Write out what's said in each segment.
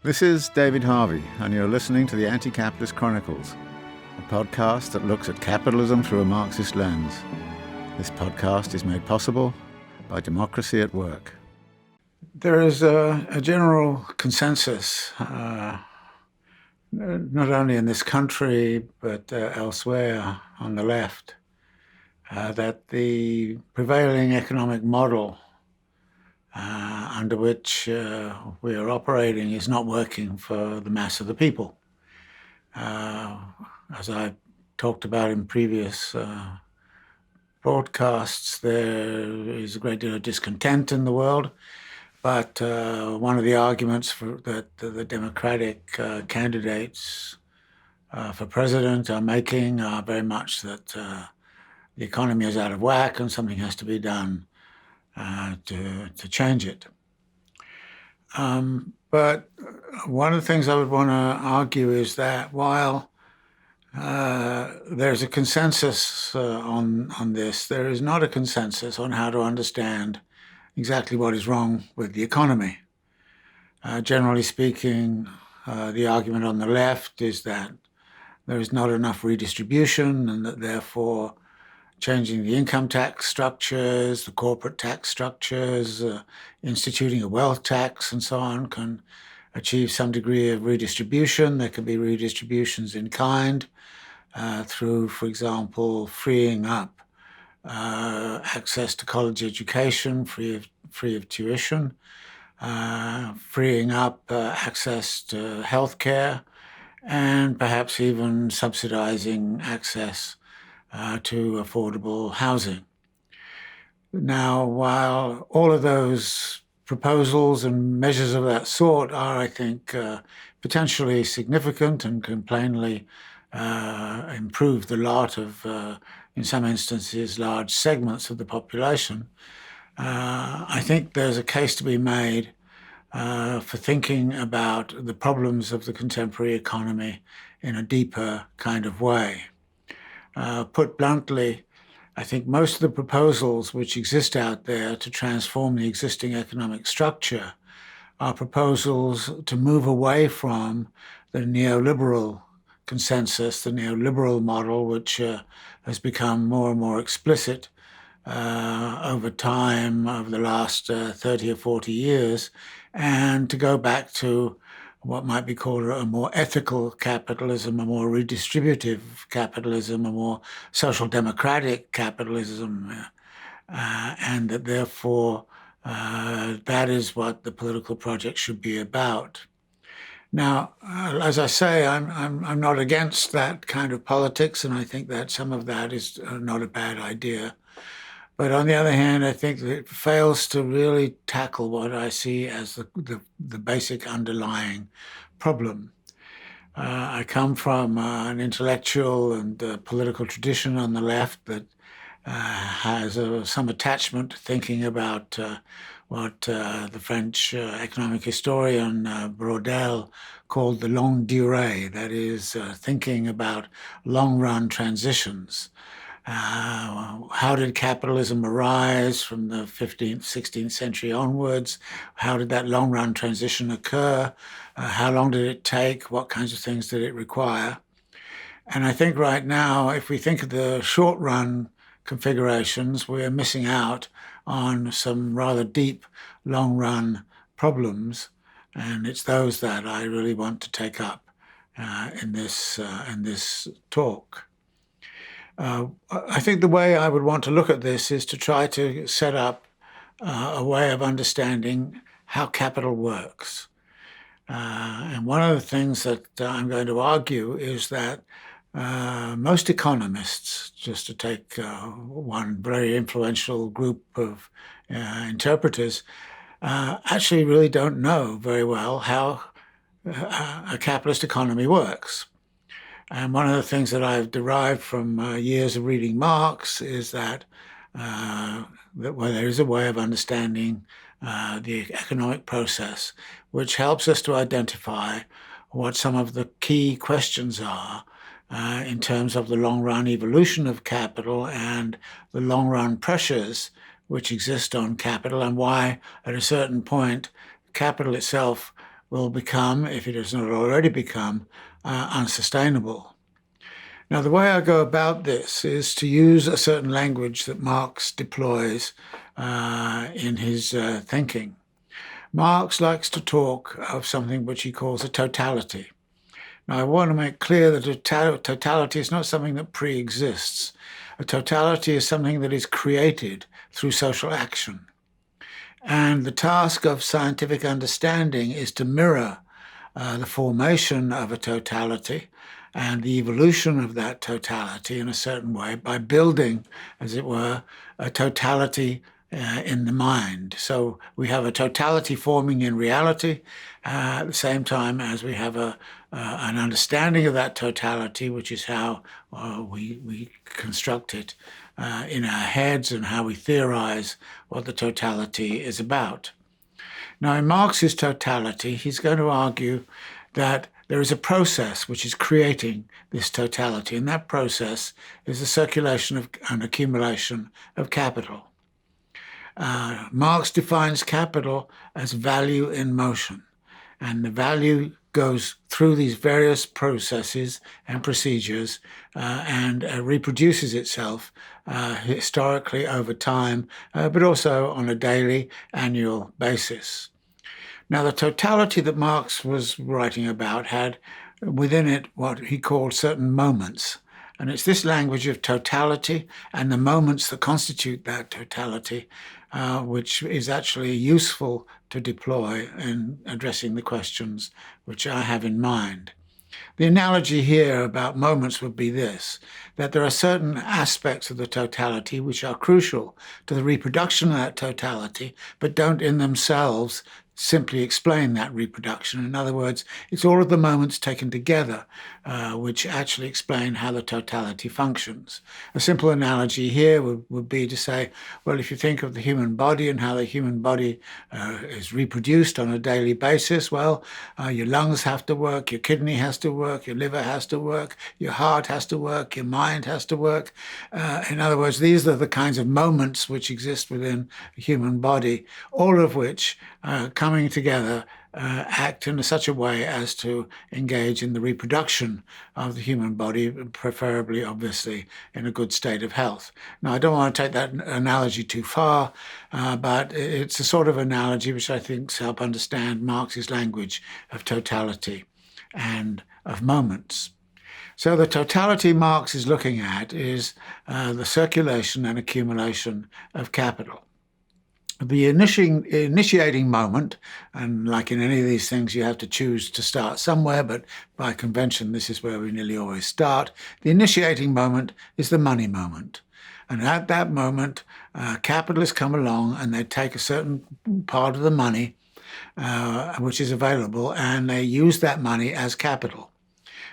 This is David Harvey, and you're listening to the Anti-Capitalist Chronicles, a podcast that looks at capitalism through a Marxist lens. This podcast is made possible by democracy at work. There is a general consensus, not only in this country, but elsewhere on the left, that the prevailing economic model under which we are operating is not working for the mass of the people. As I talked about in previous broadcasts, there is a great deal of discontent in the world, but one of the arguments that the Democratic candidates for president are making are very much that the economy is out of whack and something has to be done to change it. But one of the things I would want to argue is that while there's a consensus on this, there is not a consensus on how to understand exactly what is wrong with the economy. Generally speaking, the argument on the left is that there is not enough redistribution and that therefore changing the income tax structures, the corporate tax structures, instituting a wealth tax and so on can achieve some degree of redistribution. There can be redistributions in kind through, for example, freeing up access to college education free of tuition, freeing up access to healthcare, and perhaps even subsidizing access to affordable housing. Now, while all of those proposals and measures of that sort are, I think, potentially significant and can plainly improve the lot of, in some instances, large segments of the population, I think there's a case to be made for thinking about the problems of the contemporary economy in a deeper kind of way. Put bluntly, I think most of the proposals which exist out there to transform the existing economic structure are proposals to move away from the neoliberal consensus, the neoliberal model, which has become more and more explicit over time, over the last 30 or 40 years, and to go back to what might be called a more ethical capitalism, a more redistributive capitalism, a more social democratic capitalism, and that therefore that is what the political project should be about. Now, as I say, I'm not against that kind of politics, and I think that some of that is not a bad idea. But on the other hand, I think that it fails to really tackle what I see as the basic underlying problem. I come from an intellectual and political tradition on the left that has some attachment to thinking about what the French economic historian Braudel called the longue durée, that is, thinking about long-run transitions. How did capitalism arise from the 15th, 16th century onwards? How did that long-run transition occur? How long did it take? What kinds of things did it require? And I think right now, if we think of the short-run configurations, we're missing out on some rather deep, long-run problems, and it's those that I really want to take up in this talk. I think the way I would want to look at this is to try to set up a way of understanding how capital works. And one of the things that I'm going to argue is that most economists, just to take one very influential group of interpreters, actually really don't know very well how a capitalist economy works. And one of the things that I've derived from years of reading Marx is that there is a way of understanding the economic process, which helps us to identify what some of the key questions are in terms of the long-run evolution of capital and the long-run pressures which exist on capital, and why, at a certain point, capital itself will become, if it has not already become, unsustainable. Now, the way I go about this is to use a certain language that Marx deploys in his thinking. Marx likes to talk of something which he calls a totality. Now, I want to make clear that a totality is not something that pre-exists. A totality is something that is created through social action. And the task of scientific understanding is to mirror the formation of a totality and the evolution of that totality in a certain way by building, as it were, a totality in the mind. So we have a totality forming in reality at the same time as we have an understanding of that totality, which is how we construct it in our heads and how we theorize what the totality is about. Now, in Marx's totality, he's going to argue that there is a process which is creating this totality, and that process is the circulation of and accumulation of capital. Marx defines capital as value in motion, and the value goes through these various processes and procedures and reproduces itself historically over time, but also on a daily, annual basis. Now, the totality that Marx was writing about had within it what he called certain moments. And it's this language of totality and the moments that constitute that totality, which is actually useful to deploy in addressing the questions which I have in mind. The analogy here about moments would be this, that there are certain aspects of the totality which are crucial to the reproduction of that totality, but don't in themselves simply explain that reproduction. In other words, it's all of the moments taken together which actually explain how the totality functions. A simple analogy here would be to say, well, if you think of the human body and how the human body is reproduced on a daily basis, well, your lungs have to work, your kidney has to work, your liver has to work, your heart has to work, your mind has to work. In other words, these are the kinds of moments which exist within the human body, all of which coming together act in such a way as to engage in the reproduction of the human body, preferably, obviously, in a good state of health. Now, I don't want to take that analogy too far, but it's a sort of analogy which I think helps understand Marx's language of totality and of moments. So the totality Marx is looking at is the circulation and accumulation of capital. The initiating moment, and like in any of these things, you have to choose to start somewhere, but by convention, this is where we nearly always start. The initiating moment is the money moment. And at that moment, capitalists come along and they take a certain part of the money which is available, and they use that money as capital.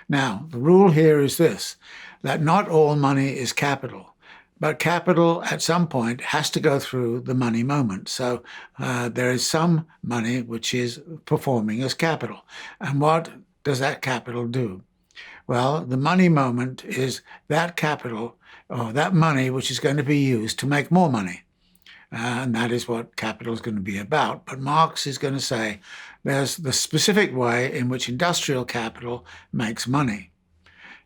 Now, the rule here is this, that not all money is capital. But capital, at some point, has to go through the money moment. So there is some money which is performing as capital. And what does that capital do? Well, the money moment is that capital, or that money, which is going to be used to make more money. And that is what capital is going to be about. But Marx is going to say there's the specific way in which industrial capital makes money.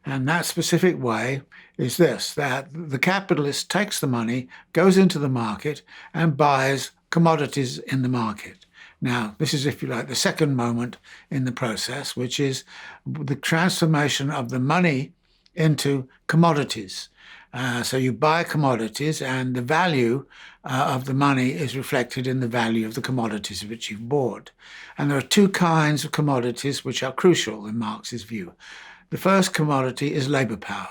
And that specific way is this, that the capitalist takes the money, goes into the market, and buys commodities in the market. Now, this is, if you like, the second moment in the process, which is the transformation of the money into commodities. So you buy commodities, and the value of the money is reflected in the value of the commodities which you've bought. And there are two kinds of commodities which are crucial in Marx's view. The first commodity is labor power,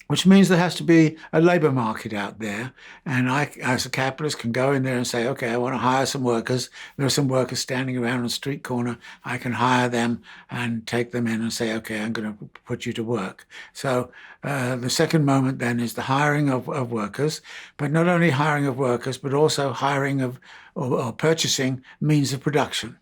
which means there has to be a labor market out there. And I, as a capitalist, can go in there and say, okay, I want to hire some workers. There are some workers standing around on the street corner. I can hire them and take them in and say, okay, I'm going to put you to work. So the second moment then is the hiring of workers, but not only hiring of workers, but also hiring of or purchasing means of production.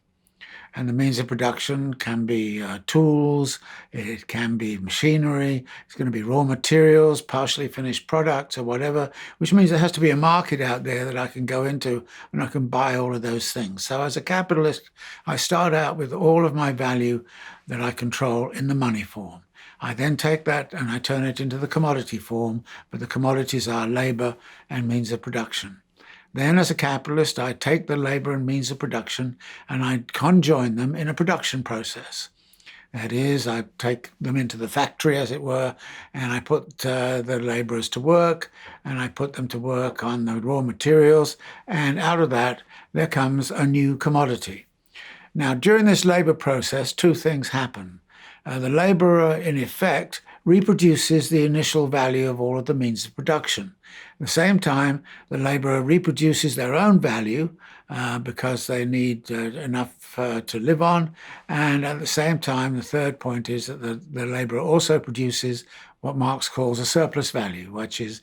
And the means of production can be tools, it can be machinery, it's going to be raw materials, partially finished products, or whatever, which means there has to be a market out there that I can go into and I can buy all of those things. So as a capitalist, I start out with all of my value that I control in the money form. I then take that and I turn it into the commodity form, but the commodities are labor and means of production. Then, as a capitalist, I take the labor and means of production and I conjoin them in a production process. That is, I take them into the factory, as it were, and I put the laborers to work, and I put them to work on the raw materials, and out of that, there comes a new commodity. Now, during this labor process, two things happen. The laborer, in effect, reproduces the initial value of all of the means of production. At the same time, the laborer reproduces their own value because they need enough to live on. And at the same time, the third point is that the laborer also produces what Marx calls a surplus value, which is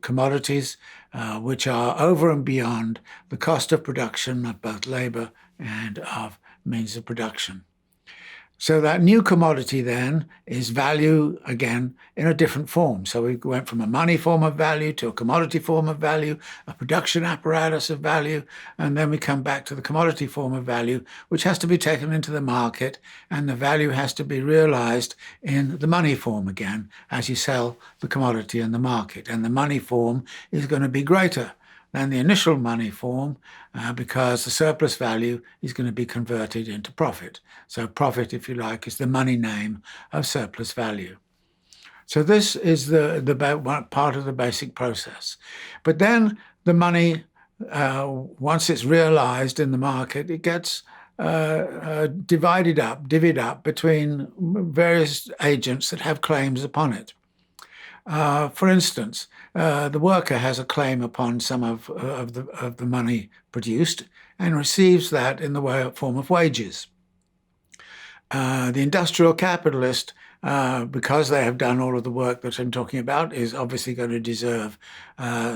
commodities which are over and beyond the cost of production of both labor and of means of production. So that new commodity then is value, again, in a different form. So we went from a money form of value to a commodity form of value, a production apparatus of value, and then we come back to the commodity form of value, which has to be taken into the market, and the value has to be realized in the money form again as you sell the commodity in the market. And the money form is going to be greater than the initial money form because the surplus value is going to be converted into profit. So profit, if you like, is the money name of surplus value. So this is the part of the basic process. But then the money, once it's realized in the market, it gets divvied up between various agents that have claims upon it. For instance, the worker has a claim upon some of the money produced and receives that in the form of wages. The industrial capitalist, because they have done all of the work that I'm talking about, is obviously going to deserve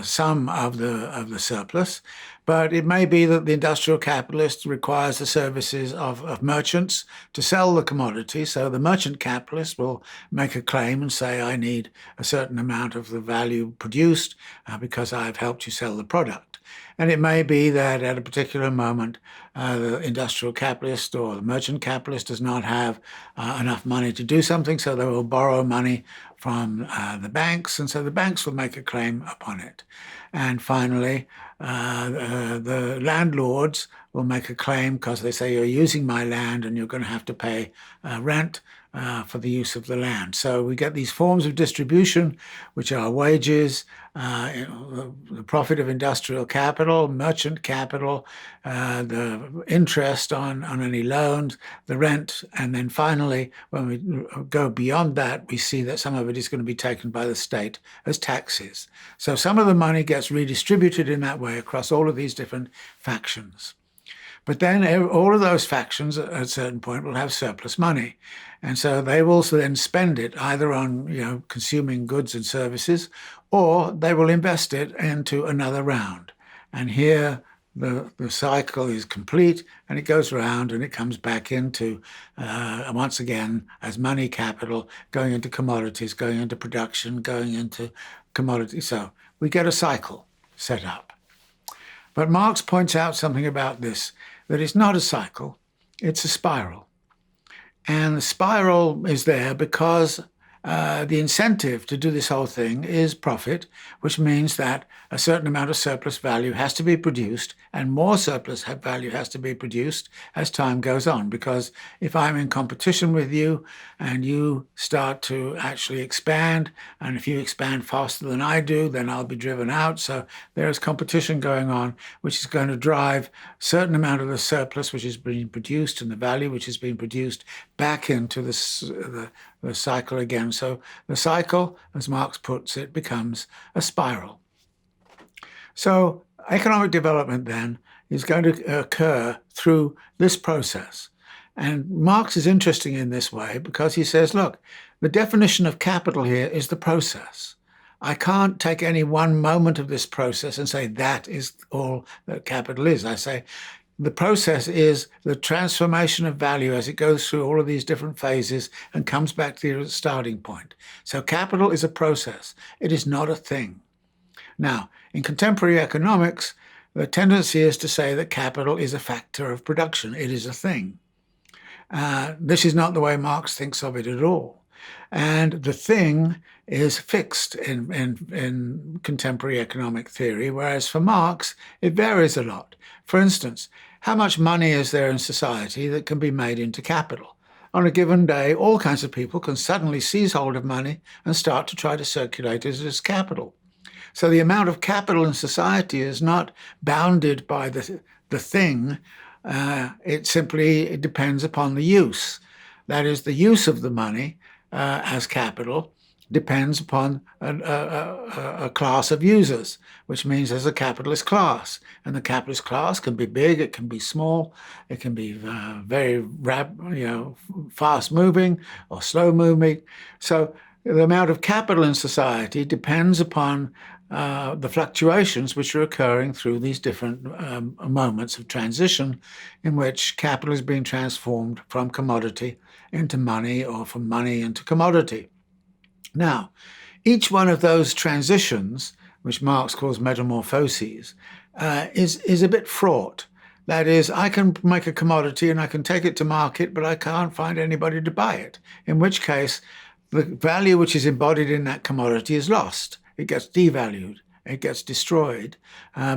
some of the surplus. But it may be that the industrial capitalist requires the services of merchants to sell the commodity. So the merchant capitalist will make a claim and say, I need a certain amount of the value produced because I've helped you sell the product. And it may be that at a particular moment, the industrial capitalist or the merchant capitalist does not have enough money to do something, so they will borrow money from the banks, and so the banks will make a claim upon it. And finally, the landlords will make a claim because they say, you're using my land and you're going to have to pay rent for the use of the land. So we get these forms of distribution, which are wages, the profit of industrial capital, merchant capital, the interest on any loans, the rent, and then finally, when we go beyond that, we see that some of it is going to be taken by the state as taxes. So some of the money gets redistributed in that way across all of these different factions. But then all of those factions at a certain point will have surplus money. And so they will then spend it either on consuming goods and services, or they will invest it into another round. And here the cycle is complete and it goes round and it comes back into, once again, as money capital, going into commodities, going into production, going into commodities. So we get a cycle set up. But Marx points out something about this, that it's not a cycle, it's a spiral. And the spiral is there because the incentive to do this whole thing is profit, which means that a certain amount of surplus value has to be produced and more surplus value has to be produced as time goes on. Because if I'm in competition with you and you start to actually expand, and if you expand faster than I do, then I'll be driven out. So there is competition going on, which is going to drive a certain amount of the surplus which is being produced and the value which is being produced back into the cycle again. So the cycle, as Marx puts it, becomes a spiral. So economic development then is going to occur through this process. And Marx is interesting in this way because he says, look, the definition of capital here is the process. I can't take any one moment of this process and say that is all that capital is. I say the process is the transformation of value as it goes through all of these different phases and comes back to the starting point. So capital is a process. It is not a thing. Now, in contemporary economics, the tendency is to say that capital is a factor of production. It is a thing. This is not the way Marx thinks of it at all. And the thing is fixed in contemporary economic theory, whereas for Marx, it varies a lot. For instance, how much money is there in society that can be made into capital? On a given day, all kinds of people can suddenly seize hold of money and start to try to circulate it as capital. So the amount of capital in society is not bounded by the thing. It depends upon the use. That is, the use of the money as capital depends upon a class of users, which means there's a capitalist class. And the capitalist class can be big, it can be small, it can be very fast moving or slow moving. So the amount of capital in society depends upon the fluctuations which are occurring through these different moments of transition in which capital is being transformed from commodity into money or from money into commodity. Now, each one of those transitions, which Marx calls metamorphoses, is a bit fraught. That is, I can make a commodity and I can take it to market, but I can't find anybody to buy it, in which case the value which is embodied in that commodity is lost. It gets devalued. It gets destroyed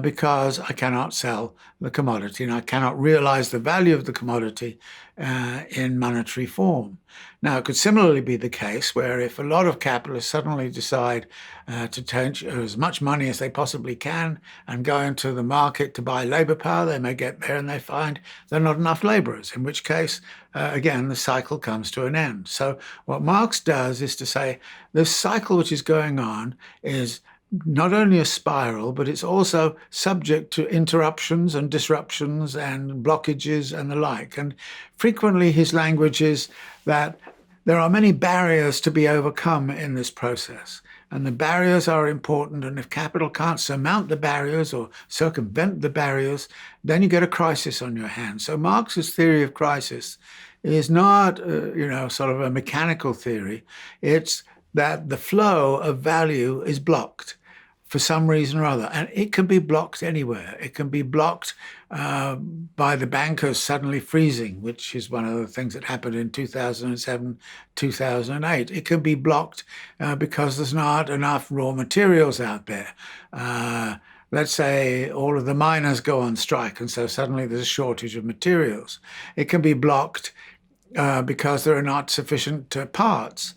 because I cannot sell the commodity and I cannot realize the value of the commodity in monetary form. Now, it could similarly be the case where if a lot of capitalists suddenly decide to take as much money as they possibly can and go into the market to buy labor power, they may get there and they find there are not enough laborers, in which case, again, the cycle comes to an end. So what Marx does is to say this cycle which is going on is not only a spiral, but it's also subject to interruptions and disruptions and blockages and the like. And frequently his language is that there are many barriers to be overcome in this process. And the barriers are important. And if capital can't surmount the barriers or circumvent the barriers, then you get a crisis on your hands. So Marx's theory of crisis is not, sort of a mechanical theory. It's that the flow of value is blocked for some reason or other. And it can be blocked anywhere. It can be blocked by the bankers suddenly freezing, which is one of the things that happened in 2007, 2008. It can be blocked because there's not enough raw materials out there. Let's say all of the miners go on strike, and so suddenly there's a shortage of materials. It can be blocked because there are not sufficient parts.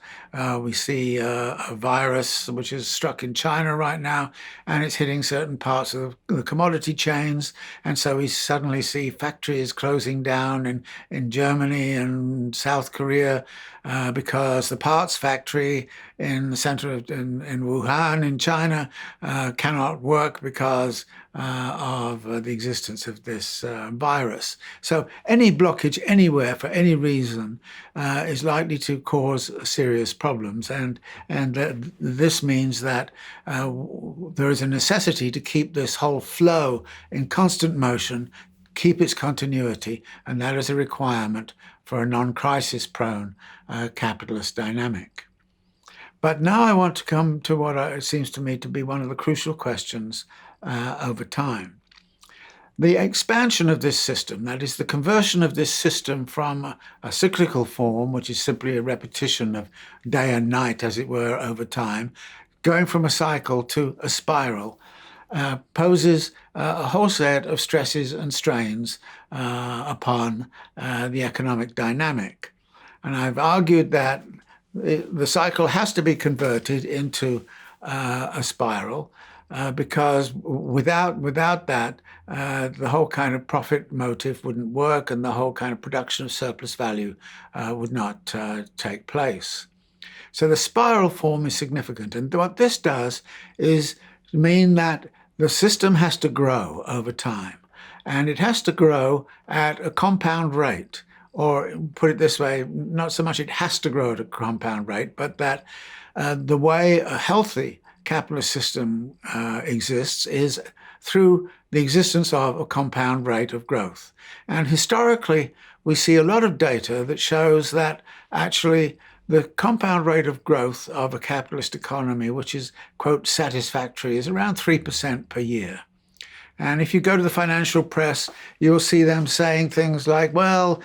We see a virus which is struck in China right now, and it's hitting certain parts of the commodity chains. And so we suddenly see factories closing down in Germany and South Korea because the parts factory in the center in Wuhan in China cannot work because of the existence of this virus. So any blockage anywhere for any reason is likely to cause serious problems. And this means that there is a necessity to keep this whole flow in constant motion, keep its continuity, and that is a requirement for a non-crisis prone capitalist dynamic. But now I want to come to what it seems to me to be one of the crucial questions over time. The expansion of this system, that is the conversion of this system from a cyclical form, which is simply a repetition of day and night, as it were, over time, going from a cycle to a spiral, poses a whole set of stresses and strains upon the economic dynamic. And I've argued that the cycle has to be converted into a spiral because without that, the whole kind of profit motive wouldn't work and the whole kind of production of surplus value would not take place. So the spiral form is significant. And what this does is mean that the system has to grow over time. And it has to grow at a compound rate. Or put it this way, not so much it has to grow at a compound rate, but that the way a healthy capitalist system exists is through the existence of a compound rate of growth. And historically, we see a lot of data that shows that actually the compound rate of growth of a capitalist economy, which is, quote, satisfactory, is around 3% per year. And if you go to the financial press, you'll see them saying things like, well,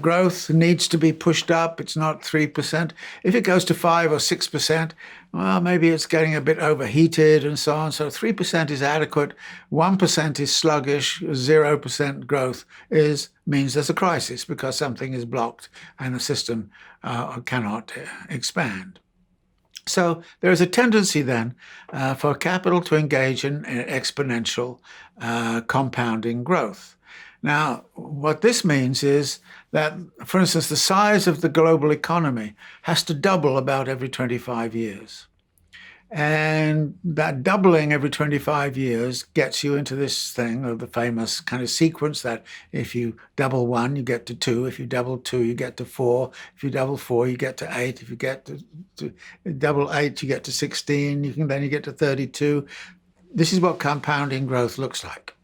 growth needs to be pushed up. It's not 3%. If it goes to 5 or 6%, well, maybe it's getting a bit overheated and so on. So 3% is adequate. 1% is sluggish. 0% growth means there's a crisis because something is blocked and the system cannot expand. So there is a tendency then for capital to engage in exponential compounding growth. Now, what this means is that, for instance, the size of the global economy has to double about every 25 years. And that doubling every 25 years gets you into this thing of the famous kind of sequence that if you double 1, you get to 2. If you double 2, you get to 4. If you double 4, you get to 8. If you get to double 8, you get to 16. Then you get to 32. This is what compounding growth looks like.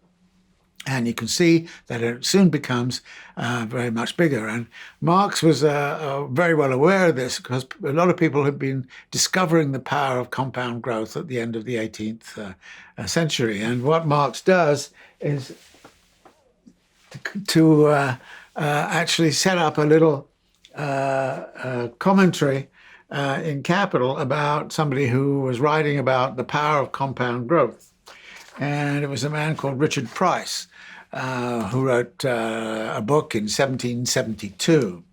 And you can see that it soon becomes very much bigger. And Marx was very well aware of this because a lot of people have been discovering the power of compound growth at the end of the 18th century. And what Marx does is to actually set up a little commentary in Capital about somebody who was writing about the power of compound growth. And it was a man called Richard Price, who wrote a book in 1772.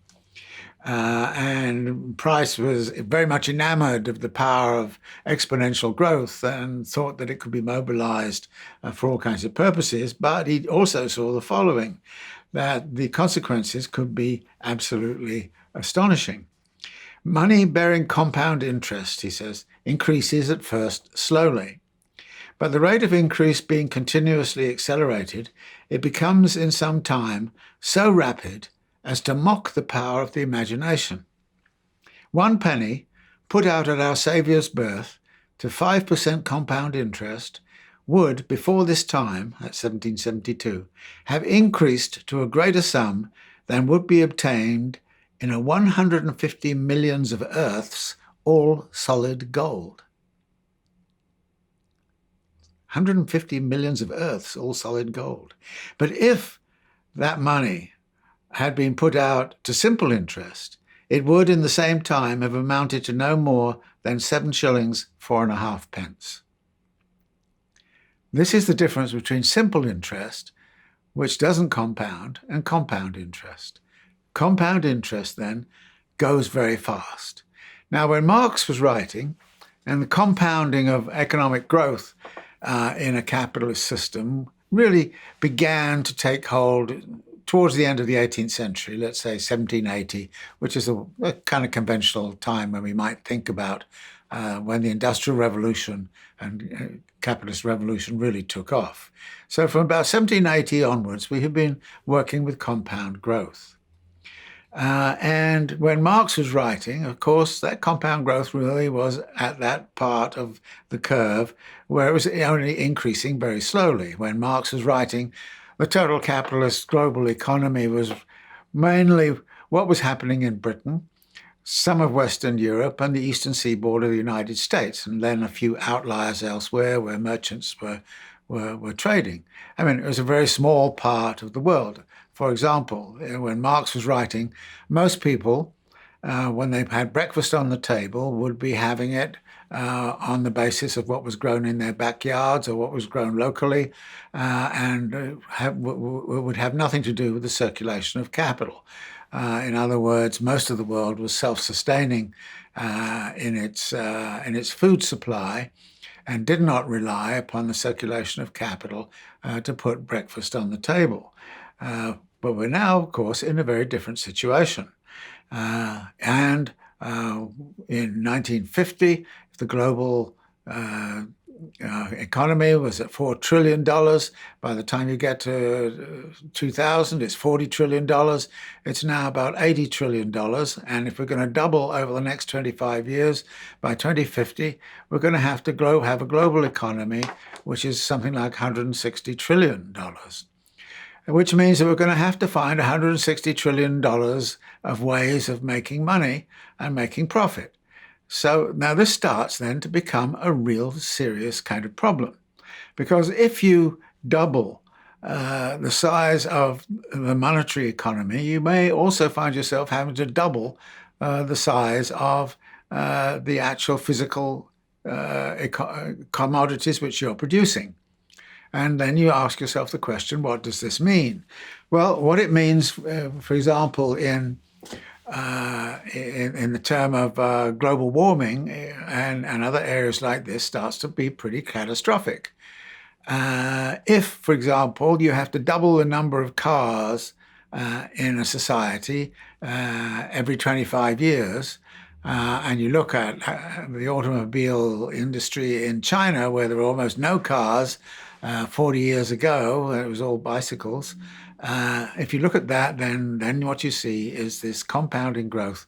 And Price was very much enamored of the power of exponential growth and thought that it could be mobilized for all kinds of purposes. But he also saw the following, that the consequences could be absolutely astonishing. Money bearing compound interest, he says, increases at first slowly. But the rate of increase being continuously accelerated, it becomes in some time so rapid as to mock the power of the imagination. 1 penny put out at our Saviour's birth to 5% compound interest would, before this time, at 1772, have increased to a greater sum than would be obtained in a 150 millions of earths, all solid gold. 150 millions of earths, all solid gold. But if that money had been put out to simple interest, it would in the same time have amounted to no more than 7 shillings, 4.5 pence. This is the difference between simple interest, which doesn't compound, and compound interest. Compound interest, then, goes very fast. Now, when Marx was writing, and the compounding of economic growth in a capitalist system really began to take hold towards the end of the 18th century, let's say 1780, which is a kind of conventional time when we might think about when the Industrial Revolution and capitalist revolution really took off. So from about 1780 onwards, we have been working with compound growth. And when Marx was writing, of course, that compound growth really was at that part of the curve where it was only increasing very slowly. When Marx was writing, the total capitalist global economy was mainly what was happening in Britain, some of Western Europe, and the eastern seaboard of the United States, and then a few outliers elsewhere where merchants were trading. I mean, it was a very small part of the world. For example, when Marx was writing, most people, when they had breakfast on the table, would be having it on the basis of what was grown in their backyards or what was grown locally, and would have nothing to do with the circulation of capital. In other words, most of the world was self-sustaining in its food supply and did not rely upon the circulation of capital to put breakfast on the table. But we're now, of course, in a very different situation. And in 1950, the global economy was at $4 trillion. By the time you get to 2000, it's $40 trillion. It's now about $80 trillion. And if we're going to double over the next 25 years, by 2050, we're going to have a global economy, which is something like $160 trillion. Which means that we're going to have to find $160 trillion of ways of making money and making profit. So now this starts then to become a real serious kind of problem. Because if you double the size of the monetary economy, you may also find yourself having to double the size of the actual physical commodities which you're producing. And then you ask yourself the question, what does this mean? Well, what it means, for example, in the term of global warming and other areas like this, starts to be pretty catastrophic. If, for example, you have to double the number of cars in a society every 25 years, and you look at the automobile industry in China, where there were almost no cars 40 years ago, it was all bicycles. If you look at that, then what you see is this compounding growth,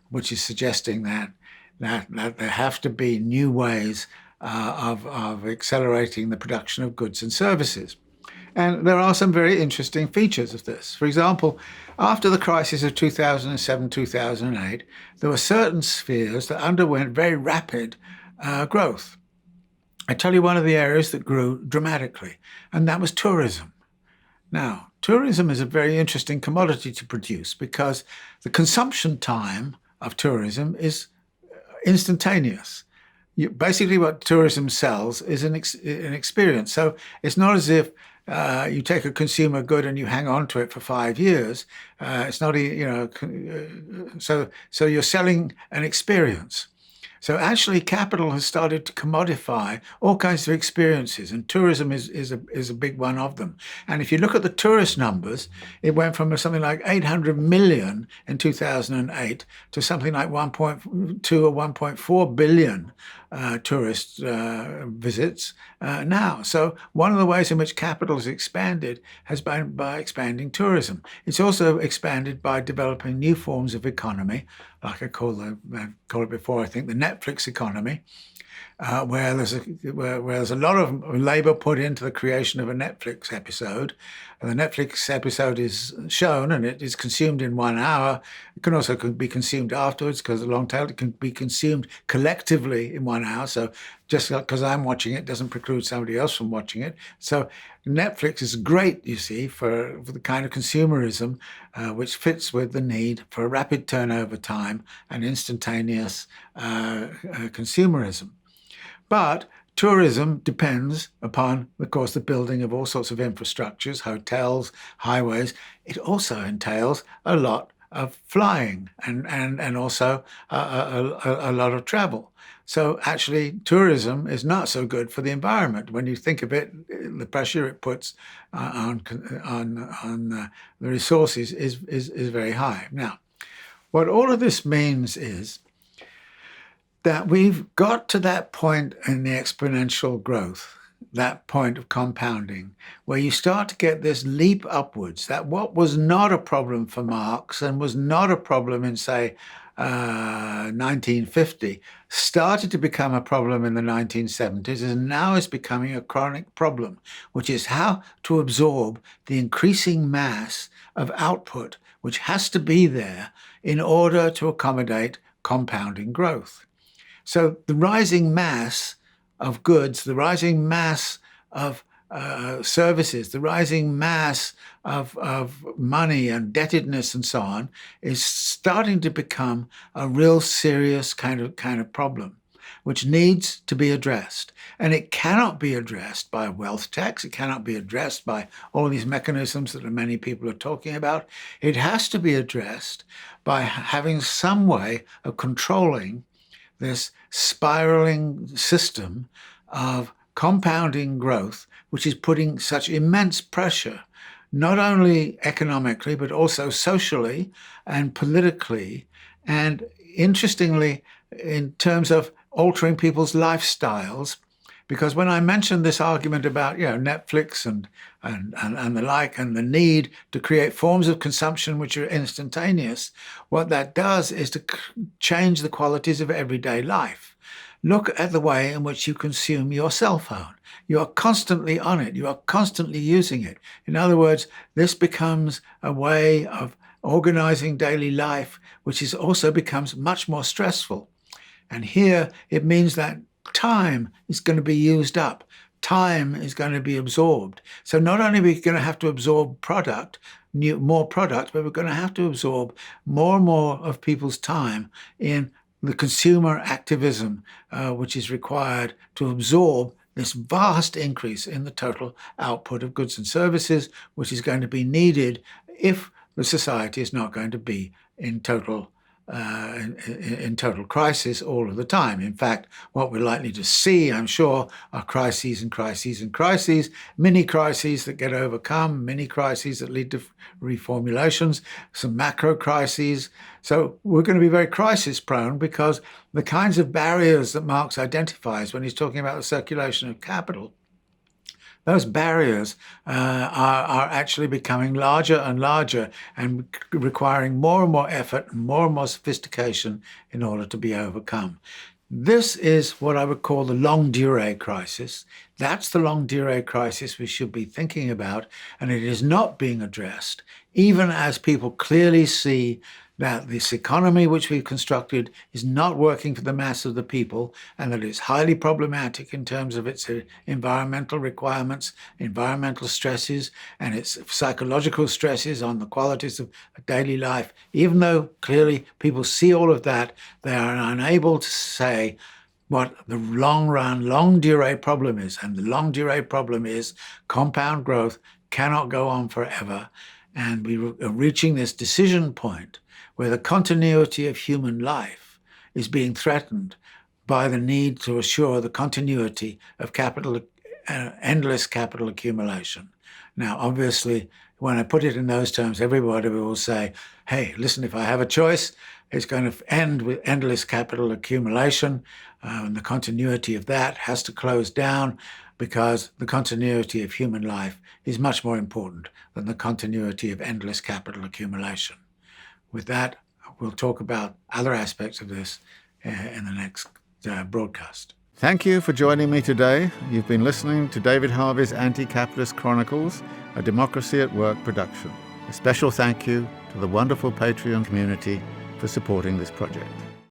which is suggesting that there have to be new ways of accelerating the production of goods and services. And there are some very interesting features of this. For example, after the crisis of 2007, 2008, there were certain spheres that underwent very rapid growth. I tell you one of the areas that grew dramatically, and that was tourism. Now, tourism is a very interesting commodity to produce because the consumption time of tourism is instantaneous. Basically, what tourism sells is an experience. So it's not as if you take a consumer good and you hang on to it for 5 years. It's not, so you're selling an experience. So actually, capital has started to commodify all kinds of experiences, and tourism is a big one of them. And if you look at the tourist numbers, it went from something like 800 million in 2008 to something like 1.2 or 1.4 billion tourist visits now. So one of the ways in which capital has expanded has been by expanding tourism. It's also expanded by developing new forms of economy, like I called it before, I think, the Netflix economy, where there's a lot of labor put into the creation of a Netflix episode. And the Netflix episode is shown and it is consumed in 1 hour. It can also be consumed afterwards because the long tail, it can be consumed collectively in 1 hour. So just because I'm watching it doesn't preclude somebody else from watching it. So Netflix is great, you see, for the kind of consumerism which fits with the need for rapid turnover time and instantaneous consumerism. But tourism depends upon, of course, the building of all sorts of infrastructures, hotels, highways. It also entails a lot of flying and also a lot of travel. So actually, tourism is not so good for the environment. When you think of it, the pressure it puts on the resources is very high. Now, what all of this means is that we've got to that point in the exponential growth, that point of compounding, where you start to get this leap upwards, that what was not a problem for Marx and was not a problem in, say, 1950, started to become a problem in the 1970s and now is becoming a chronic problem, which is how to absorb the increasing mass of output, which has to be there in order to accommodate compounding growth. So the rising mass of goods, the rising mass of services, the rising mass of money and indebtedness and so on is starting to become a real serious kind of problem, which needs to be addressed. And it cannot be addressed by a wealth tax. It cannot be addressed by all these mechanisms that many people are talking about. It has to be addressed by having some way of controlling this spiraling system of compounding growth, which is putting such immense pressure, not only economically, but also socially and politically, and interestingly, in terms of altering people's lifestyles, Because when I mentioned this argument about Netflix and the like, and the need to create forms of consumption which are instantaneous, what that does is to change the qualities of everyday life. Look at the way in which you consume your cell phone. You are constantly on it. You are constantly using it. In other words, this becomes a way of organizing daily life, which also becomes much more stressful. And here it means that time is going to be used up. Time is going to be absorbed. So not only are we going to have to absorb more product, but we're going to have to absorb more and more of people's time in the consumer activism, which is required to absorb this vast increase in the total output of goods and services, which is going to be needed if the society is not going to be in total crisis all of the time. In fact, what we're likely to see, I'm sure, are crises and crises and crises, mini crises that get overcome, mini crises that lead to reformulations, some macro crises. So we're going to be very crisis prone because the kinds of barriers that Marx identifies when he's talking about the circulation of capital, those barriers are actually becoming larger and larger and requiring more and more effort and more sophistication in order to be overcome. This is what I would call the longue durée crisis. That's the longue durée crisis we should be thinking about, and it is not being addressed, even as people clearly see that this economy which we've constructed is not working for the mass of the people, and that it's highly problematic in terms of its environmental requirements, environmental stresses, and its psychological stresses on the qualities of daily life. Even though clearly people see all of that, they are unable to say what the long-run, longue durée problem is. And the longue durée problem is compound growth cannot go on forever. And we are reaching this decision point where the continuity of human life is being threatened by the need to assure the continuity of endless capital accumulation. Now, obviously, when I put it in those terms, everybody will say, hey, listen, if I have a choice, it's going to end with endless capital accumulation, and the continuity of that has to close down because the continuity of human life is much more important than the continuity of endless capital accumulation. With that, we'll talk about other aspects of this in the next broadcast. Thank you for joining me today. You've been listening to David Harvey's Anti-Capitalist Chronicles, a Democracy at Work production. A special thank you to the wonderful Patreon community for supporting this project.